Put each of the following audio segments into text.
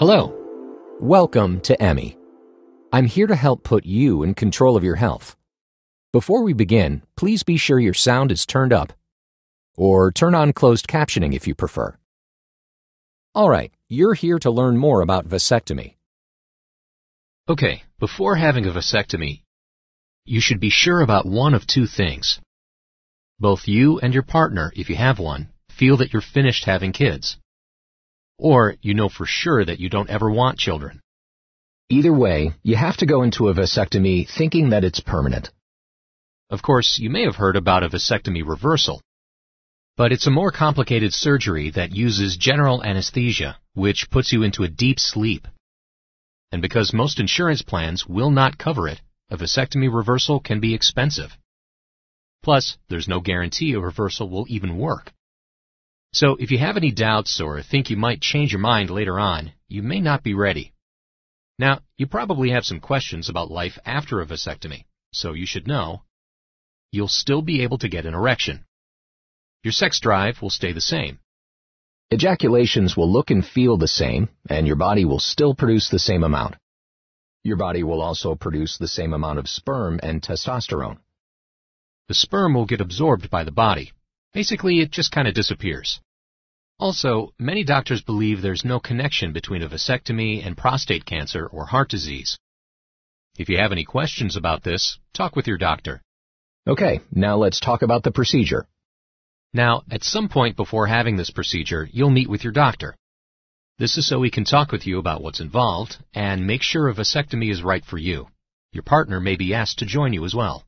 Hello. Welcome to Emmy. I'm here to help put you in control of your health. Before we begin, please be sure your sound is turned up, or turn on closed captioning if you prefer. All right, you're here to learn more about vasectomy. Okay, before having a vasectomy, you should be sure about one of two things. Both you and your partner, if you have one, feel that you're finished having kids. Or you know for sure that you don't ever want children. Either way, you have to go into a vasectomy thinking that it's permanent. Of course, you may have heard about a vasectomy reversal, but it's a more complicated surgery that uses general anesthesia, which puts you into a deep sleep. And because most insurance plans will not cover it, a vasectomy reversal can be expensive. Plus, there's no guarantee a reversal will even work. So if you have any doubts or think you might change your mind later on, you may not be ready. Now, you probably have some questions about life after a vasectomy, so you should know you'll still be able to get an erection. Your sex drive will stay the same. Ejaculations will look and feel the same, and your body will still produce the same amount. Your body will also produce the same amount of sperm and testosterone. The sperm will get absorbed by the body. Basically, it just kind of disappears. Also, many doctors believe there's no connection between a vasectomy and prostate cancer or heart disease. If you have any questions about this, talk with your doctor. Okay, now let's talk about the procedure. Now, at some point before having this procedure, you'll meet with your doctor. This is so he can talk with you about what's involved and make sure a vasectomy is right for you. Your partner may be asked to join you as well.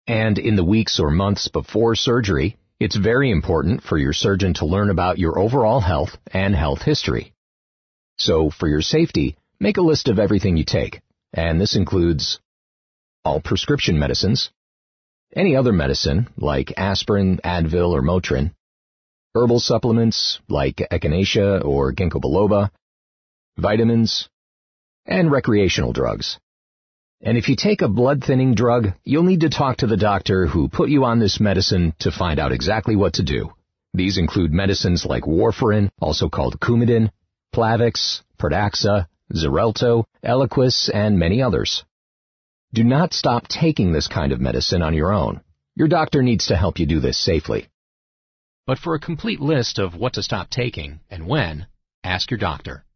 And in the weeks or months before surgery, it's very important for your surgeon to learn about your overall health and health history. So, for your safety, make a list of everything you take, and this includes all prescription medicines, any other medicine like aspirin, Advil, or Motrin, herbal supplements like echinacea or ginkgo biloba, vitamins, and recreational drugs. And if you take a blood-thinning drug, you'll need to talk to the doctor who put you on this medicine to find out exactly what to do. These include medicines like warfarin, also called Coumadin, Plavix, Pradaxa, Xarelto, Eliquis, and many others. Do not stop taking this kind of medicine on your own. Your doctor needs to help you do this safely. But for a complete list of what to stop taking and when, ask your doctor.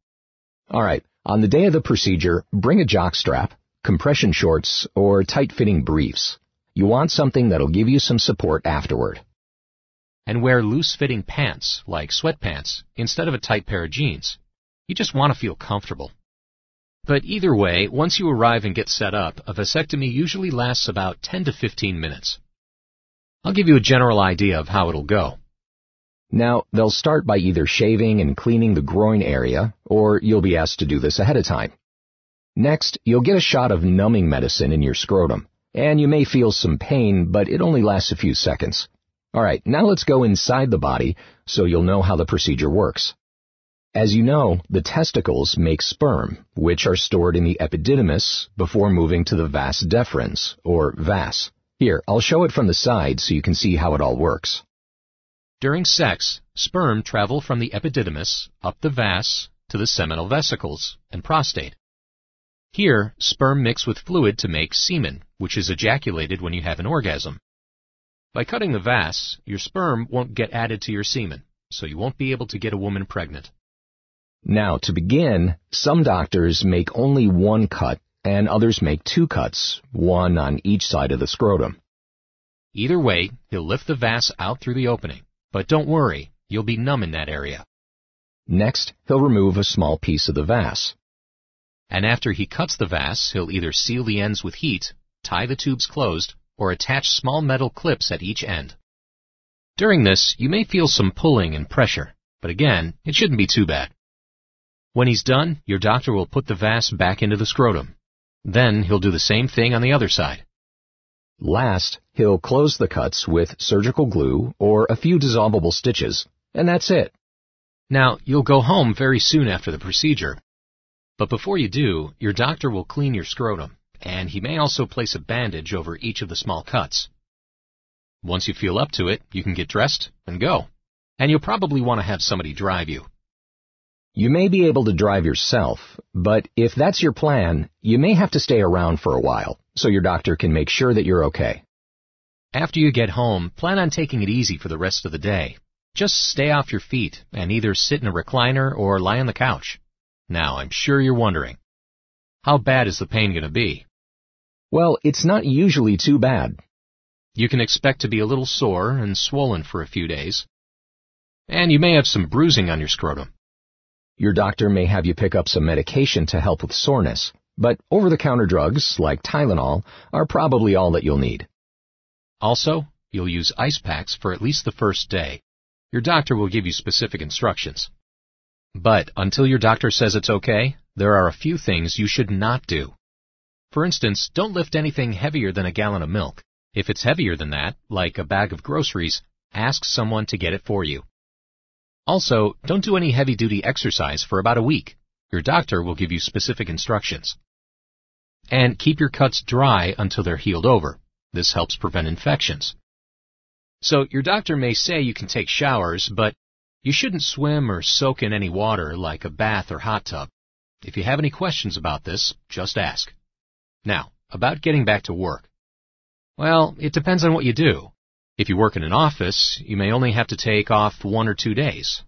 All right, on the day of the procedure, bring a jockstrap, compression shorts, or tight-fitting briefs. You want something that'll give you some support afterward. And wear loose-fitting pants, like sweatpants, instead of a tight pair of jeans. You just want to feel comfortable. But either way, once you arrive and get set up, a vasectomy usually lasts about 10 to 15 minutes. I'll give you a general idea of how it'll go. Now, they'll start by either shaving and cleaning the groin area, or you'll be asked to do this ahead of time. Next, you'll get a shot of numbing medicine in your scrotum, and you may feel some pain, but it only lasts a few seconds. All right, now let's go inside the body so you'll know how the procedure works. As you know, the testicles make sperm, which are stored in the epididymis before moving to the vas deferens, or vas. Here, I'll show it from the side so you can see how it all works. During sex, sperm travel from the epididymis up the vas to the seminal vesicles and prostate. Here, sperm mix with fluid to make semen, which is ejaculated when you have an orgasm. By cutting the vas, your sperm won't get added to your semen, so you won't be able to get a woman pregnant. Now, to begin, some doctors make only one cut, and others make two cuts, one on each side of the scrotum. Either way, he'll lift the vas out through the opening, but don't worry, you'll be numb in that area. Next, he'll remove a small piece of the vas. And after he cuts the vas, he'll either seal the ends with heat, tie the tubes closed, or attach small metal clips at each end. During this, you may feel some pulling and pressure, but again, it shouldn't be too bad. When he's done, your doctor will put the vas back into the scrotum. Then he'll do the same thing on the other side. Last, he'll close the cuts with surgical glue or a few dissolvable stitches, and that's it. Now, you'll go home very soon after the procedure. But before you do, your doctor will clean your scrotum, and he may also place a bandage over each of the small cuts. Once you feel up to it, you can get dressed and go. And you'll probably want to have somebody drive you. You may be able to drive yourself, but if that's your plan, you may have to stay around for a while, so your doctor can make sure that you're okay. After you get home, plan on taking it easy for the rest of the day. Just stay off your feet and either sit in a recliner or lie on the couch. Now, I'm sure you're wondering, how bad is the pain going to be? Well, it's not usually too bad. You can expect to be a little sore and swollen for a few days. And you may have some bruising on your scrotum. Your doctor may have you pick up some medication to help with soreness, but over-the-counter drugs, like Tylenol, are probably all that you'll need. Also, you'll use ice packs for at least the first day. Your doctor will give you specific instructions. But until your doctor says it's okay, there are a few things you should not do. For instance, don't lift anything heavier than a gallon of milk. If it's heavier than that, like a bag of groceries, ask someone to get it for you. Also, don't do any heavy-duty exercise for about a week. Your doctor will give you specific instructions. And keep your cuts dry until they're healed over. This helps prevent infections. So your doctor may say you can take showers, but you shouldn't swim or soak in any water like a bath or hot tub. If you have any questions about this, just ask. Now, about getting back to work. Well, it depends on what you do. If you work in an office, you may only have to take off 1 or 2 days.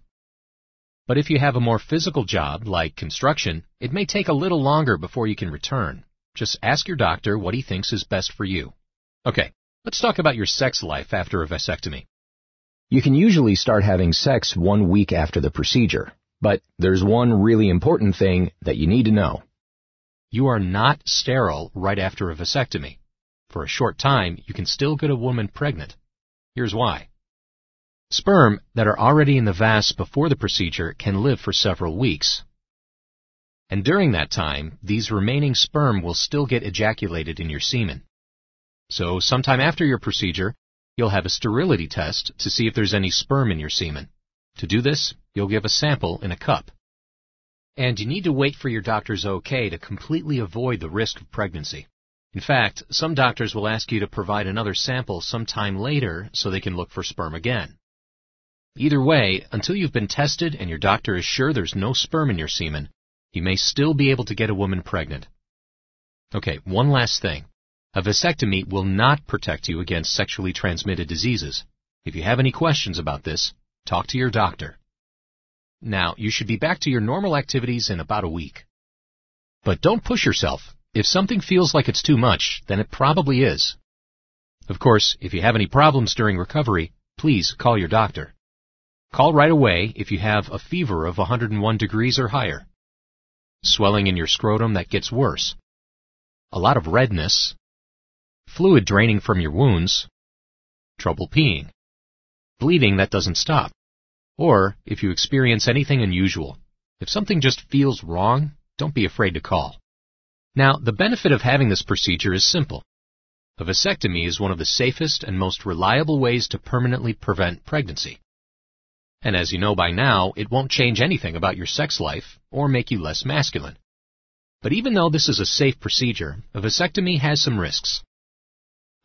But if you have a more physical job, like construction, it may take a little longer before you can return. Just ask your doctor what he thinks is best for you. Okay, let's talk about your sex life after a vasectomy. You can usually start having sex 1 week after the procedure, but there's one really important thing that you need to know. You are not sterile right after a vasectomy. For a short time, you can still get a woman pregnant. Here's why. Sperm that are already in the vas before the procedure can live for several weeks. And during that time, these remaining sperm will still get ejaculated in your semen. So sometime after your procedure, you'll have a sterility test to see if there's any sperm in your semen. To do this, you'll give a sample in a cup. And you need to wait for your doctor's okay to completely avoid the risk of pregnancy. In fact, some doctors will ask you to provide another sample sometime later so they can look for sperm again. Either way, until you've been tested and your doctor is sure there's no sperm in your semen, you may still be able to get a woman pregnant. Okay, one last thing. A vasectomy will not protect you against sexually transmitted diseases. If you have any questions about this, talk to your doctor. Now, you should be back to your normal activities in about a week. But don't push yourself. If something feels like it's too much, then it probably is. Of course, if you have any problems during recovery, please call your doctor. Call right away if you have a fever of 101 degrees or higher, swelling in your scrotum that gets worse, a lot of redness, fluid draining from your wounds, trouble peeing, bleeding that doesn't stop, or if you experience anything unusual. If something just feels wrong, don't be afraid to call. Now, the benefit of having this procedure is simple. A vasectomy is one of the safest and most reliable ways to permanently prevent pregnancy. And as you know by now, it won't change anything about your sex life or make you less masculine. But even though this is a safe procedure, a vasectomy has some risks.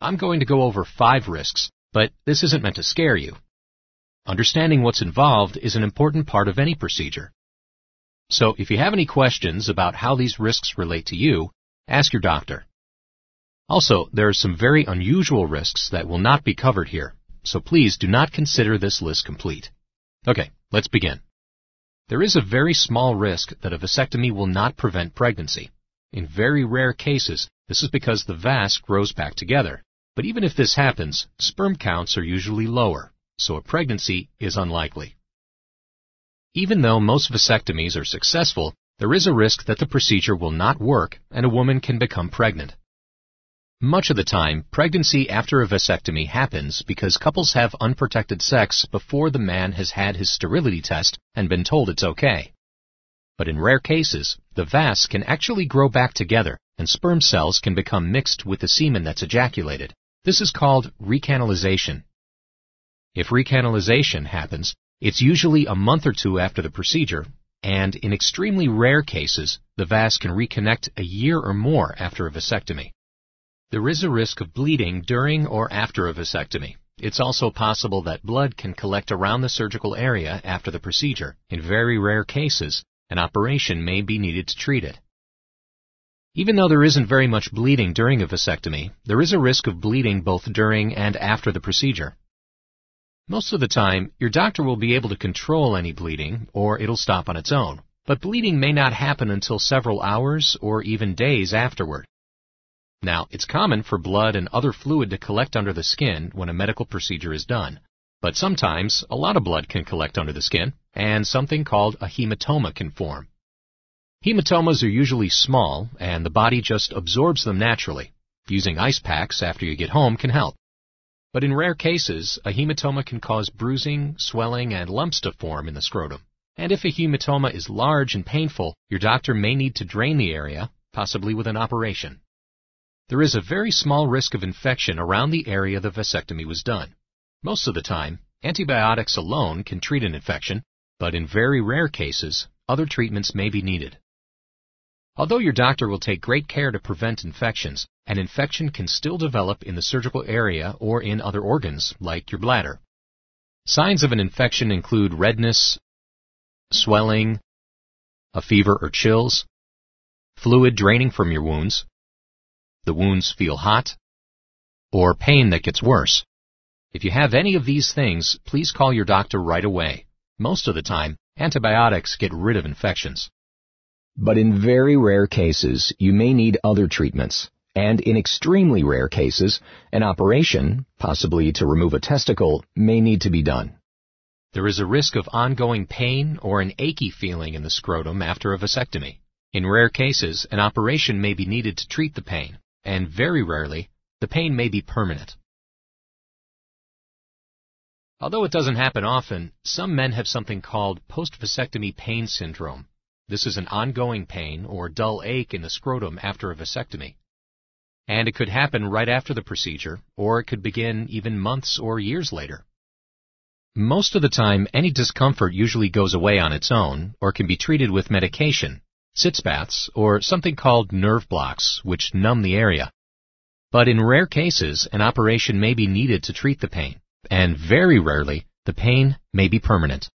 I'm going to go over 5 risks, but this isn't meant to scare you. Understanding what's involved is an important part of any procedure. So if you have any questions about how these risks relate to you, ask your doctor. Also, there are some very unusual risks that will not be covered here, so please do not consider this list complete. Okay, let's begin. There is a very small risk that a vasectomy will not prevent pregnancy. In very rare cases, this is because the vas grows back together. But even if this happens, sperm counts are usually lower, so a pregnancy is unlikely. Even though most vasectomies are successful, there is a risk that the procedure will not work and a woman can become pregnant. Much of the time, pregnancy after a vasectomy happens because couples have unprotected sex before the man has had his sterility test and been told it's okay. But in rare cases, the vas can actually grow back together and sperm cells can become mixed with the semen that's ejaculated. This is called recanalization. If recanalization happens, it's usually a month or 2 after the procedure, and in extremely rare cases, the vas can reconnect a year or more after a vasectomy. There is a risk of bleeding during or after a vasectomy. It's also possible that blood can collect around the surgical area after the procedure. In very rare cases, An operation may be needed to treat it. Even though there isn't very much bleeding during a vasectomy, there is a risk of bleeding both during and after the procedure. Most of the time, your doctor will be able to control any bleeding, or it'll stop on its own, but bleeding may not happen until several hours or even days afterward. Now, it's common for blood and other fluid to collect under the skin when a medical procedure is done, but sometimes a lot of blood can collect under the skin, and something called a hematoma can form. Hematomas are usually small, and the body just absorbs them naturally. Using ice packs after you get home can help. But in rare cases, a hematoma can cause bruising, swelling, and lumps to form in the scrotum. And if a hematoma is large and painful, your doctor may need to drain the area, possibly with an operation. There is a very small risk of infection around the area the vasectomy was done. Most of the time, antibiotics alone can treat an infection, but in very rare cases, other treatments may be needed. Although your doctor will take great care to prevent infections, an infection can still develop in the surgical area or in other organs, like your bladder. Signs of an infection include redness, swelling, a fever or chills, fluid draining from your wounds, the wounds feel hot, or pain that gets worse. If you have any of these things, please call your doctor right away. Most of the time, antibiotics get rid of infections. But in very rare cases, you may need other treatments, and in extremely rare cases, an operation, possibly to remove a testicle, may need to be done. There is a risk of ongoing pain or an achy feeling in the scrotum after a vasectomy. In rare cases, an operation may be needed to treat the pain, and very rarely, the pain may be permanent. Although it doesn't happen often, some men have something called post-vasectomy pain syndrome. This is an ongoing pain or dull ache in the scrotum after a vasectomy. And it could happen right after the procedure, or it could begin even months or years later. Most of the time, any discomfort usually goes away on its own, or can be treated with medication, sitz baths, or something called nerve blocks, which numb the area. But in rare cases, an operation may be needed to treat the pain, and very rarely, the pain may be permanent.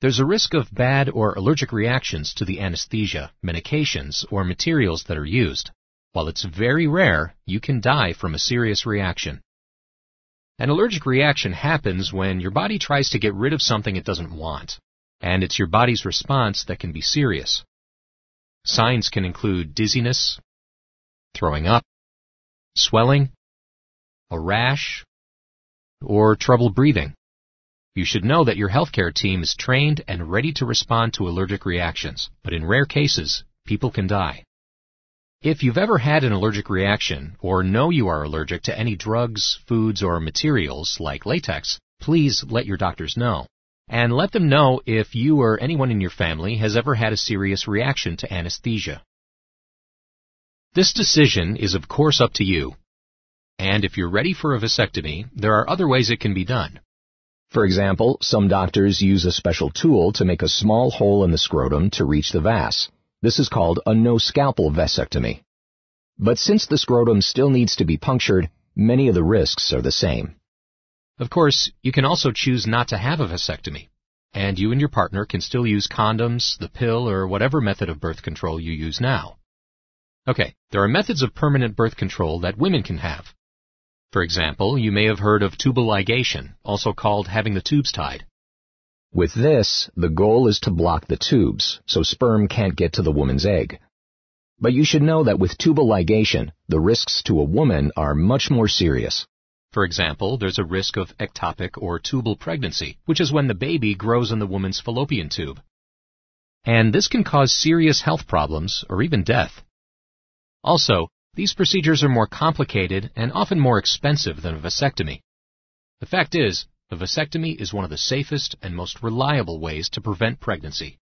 There's a risk of bad or allergic reactions to the anesthesia, medications, or materials that are used. While it's very rare, you can die from a serious reaction. An allergic reaction happens when your body tries to get rid of something it doesn't want, and it's your body's response that can be serious. Signs can include dizziness, throwing up, swelling, a rash, or trouble breathing. You should know that your healthcare team is trained and ready to respond to allergic reactions, but in rare cases, people can die. If you've ever had an allergic reaction or know you are allergic to any drugs, foods, or materials like latex, please let your doctors know. And let them know if you or anyone in your family has ever had a serious reaction to anesthesia. This decision is of course up to you. And if you're ready for a vasectomy, there are other ways it can be done. For example, some doctors use a special tool to make a small hole in the scrotum to reach the vas. This is called a no-scalpel vasectomy. But since the scrotum still needs to be punctured, many of the risks are the same. Of course, you can also choose not to have a vasectomy, and you and your partner can still use condoms, the pill, or whatever method of birth control you use now. Okay, there are methods of permanent birth control that women can have. For example, you may have heard of tubal ligation, also called having the tubes tied. With this, the goal is to block the tubes, so sperm can't get to the woman's egg. But you should know that with tubal ligation, the risks to a woman are much more serious. For example, there's a risk of ectopic or tubal pregnancy, which is when the baby grows in the woman's fallopian tube. And this can cause serious health problems or even death. Also, these procedures are more complicated and often more expensive than a vasectomy. The fact is, a vasectomy is one of the safest and most reliable ways to prevent pregnancy.